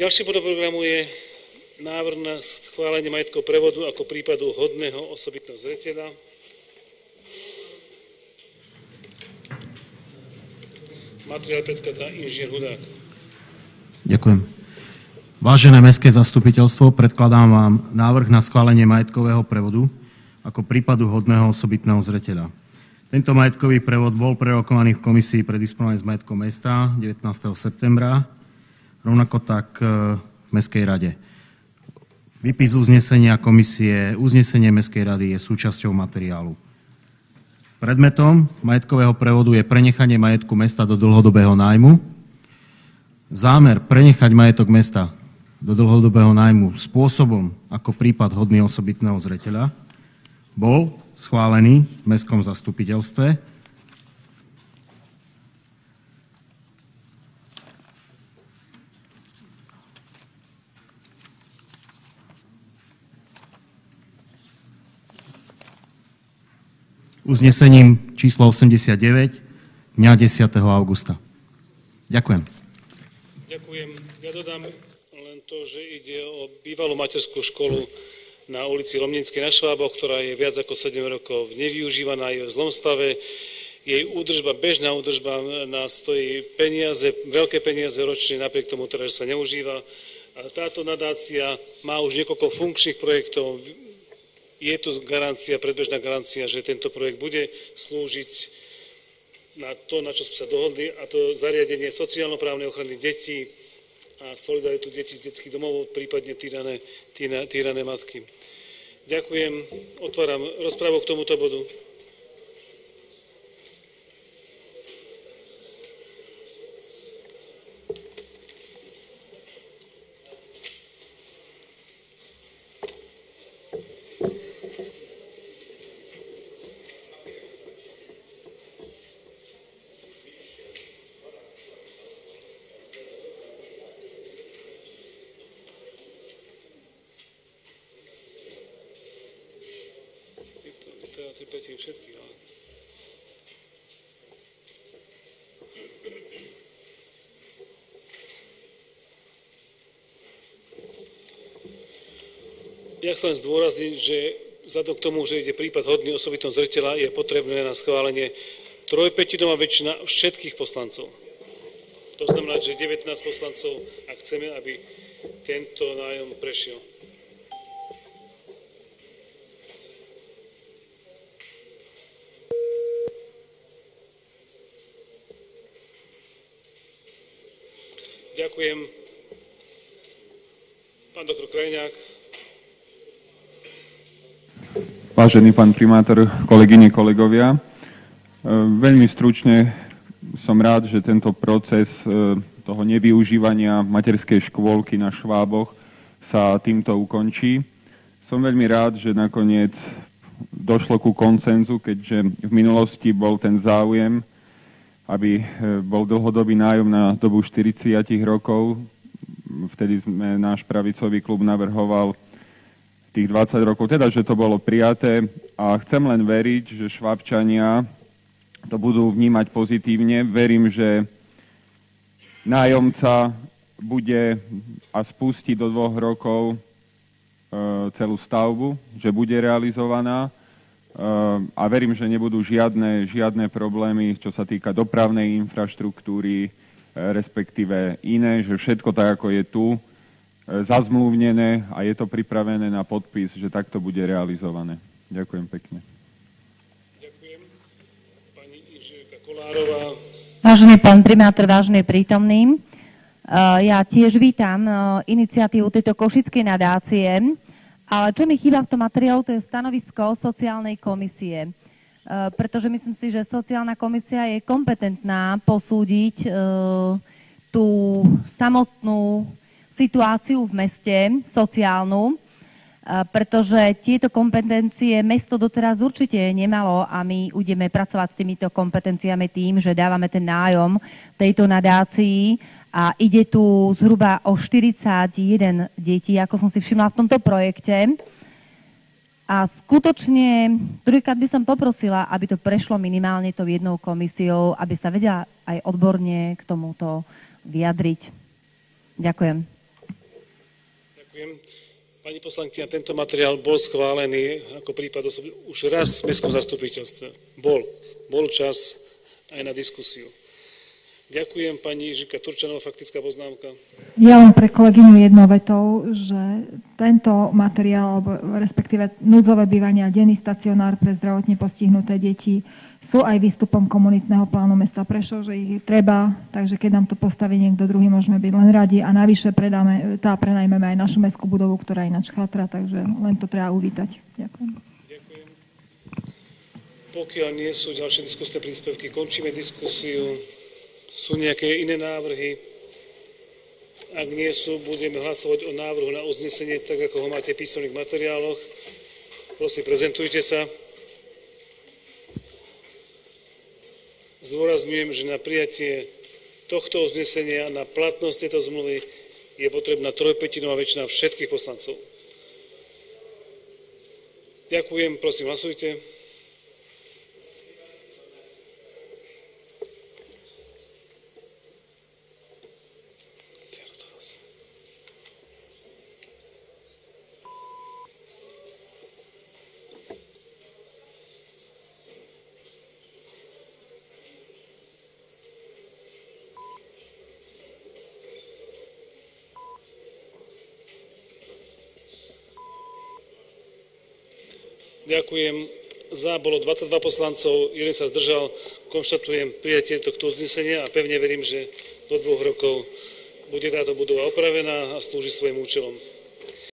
Ďalší bod programu je návrh na schválenie majetkového prevodu ako prípadu hodného osobitného zreteľa. Materiál predkladá inžinier Hudák. Ďakujem. Vážené mestské zastupiteľstvo, predkladám vám návrh na schválenie majetkového prevodu ako prípadu hodného osobitného zreteľa. Tento majetkový prevod bol prerokovaný v komisii pre disponovanie s majetkom mesta 19. septembra, rovnako tak v Mestskej rade. Výpis uznesenia komisie, uznesenie Mestskej rady je súčasťou materiálu. Predmetom majetkového prevodu je prenechanie majetku mesta do dlhodobého nájmu. Zámer prenechať majetok mesta do dlhodobého nájmu spôsobom ako prípad hodný osobitného zreteľa bol schválený v mestskom zastupiteľstve. Uznesením číslo 89 dňa 10. augusta. Ďakujem. Ďakujem. Ja dodám len to, že ide o bývalú materskú školu na ulici Lomnickej na Šváboch, ktorá je viac ako 7 rokov nevyužívaná, je v zlom stave. Jej údržba, bežná údržba nás stojí peniaze, veľké peniaze ročne, napriek tomu teda, že sa neužíva. A táto nadácia má už niekoľko funkčných projektov. Je tu garancia, predbežná garancia, že tento projekt bude slúžiť na to, na čo sme sa dohodli, a to zariadenie sociálno-právnej ochrany detí a solidaritu detí z detských domov, prípadne týrané matky. Ďakujem. Otváram rozprávu k tomuto bodu. Všetkých, ale... Ja chcem zdôrazniť, že vzhľadom k tomu, že ide prípad hodný osobitného zreteľa, je potrebné na schválenie 3/5 väčšina všetkých poslancov. To znamená, že 19 poslancov, ak chceme, aby tento nájom prešiel. Ďakujem. Pán doktor Krajňák. Vážený pán primátor, kolegyne, kolegovia, veľmi stručne som rád, že tento proces toho nevyužívania materskej škôlky na Šváboch sa týmto ukončí. Som veľmi rád, že nakoniec došlo ku konsenzu, keďže v minulosti bol ten záujem, aby bol dlhodobý nájom na dobu 40 rokov. Vtedy sme náš pravicový klub navrhoval tých 20 rokov, teda, že to bolo prijaté, a chcem len veriť, že Švábčania to budú vnímať pozitívne. Verím, že nájomca bude a spustí do 2 rokov celú stavbu, že bude realizovaná, a verím, že nebudú žiadne problémy, čo sa týka dopravnej infraštruktúry, respektíve iné, že všetko tak, ako je tu, zazmluvnené a je to pripravené na podpis, že takto bude realizované. Ďakujem pekne. Ďakujem. Pani inžinierka Kolárová. Vážený pán primátor, vážený prítomný, ja tiež vítam iniciatívu tejto košickej nadácie, ale čo mi chýba v tom materiálu, to je stanovisko sociálnej komisie. Pretože myslím si, že sociálna komisia je kompetentná posúdiť tú samotnú situáciu v meste, sociálnu, pretože tieto kompetencie mesto doteraz určite nemalo a my budeme pracovať s týmito kompetenciami tým, že dávame ten nájom tejto nadácii a ide tu zhruba o 41 detí, ako som si všimla v tomto projekte. A skutočne, druhýkrát by som poprosila, aby to prešlo minimálne tou jednou komisiou, aby sa vedela aj odborne k tomuto vyjadriť. Ďakujem. Ďakujem. Pani poslankyňa, tento materiál bol schválený ako prípad už raz v mestskom zastupiteľstve. Bol čas aj na diskusiu. Ďakujem. Pani Žika Turčanová, faktická poznámka. Ja len pre kolegyňu jednou vetou, že tento materiál, alebo respektíve núdzové bývanie a denný stacionár pre zdravotne postihnuté deti sú aj výstupom komunitného plánu mesta Prešov, že ich treba, takže keď nám to postaví niekto druhý, môžeme byť len radi a navyše prenajmeme aj našu mestskú budovu, ktorá ináč chatra, takže len to treba uvítať. Ďakujem. Ďakujem. Pokiaľ nie sú ďalšie diskusné príspevky, končíme diskusiu. Sú nejaké iné návrhy? Ak nie sú, budeme hlasovať o návrhu na uznesenie, tak ako ho máte v písomných materiáloch. Prosím, prezentujte sa. Zdôrazňujem, že na prijatie tohto uznesenia, na platnosť tejto zmluvy je potrebná 3/5 väčšina všetkých poslancov. Ďakujem, prosím, hlasujte. Ďakujem. Za bolo 22 poslancov, jeden sa zdržal. Konštatujem prijatie tohto uznesenia a pevne verím, že do 2 rokov bude táto budova opravená a slúži svojim účelom.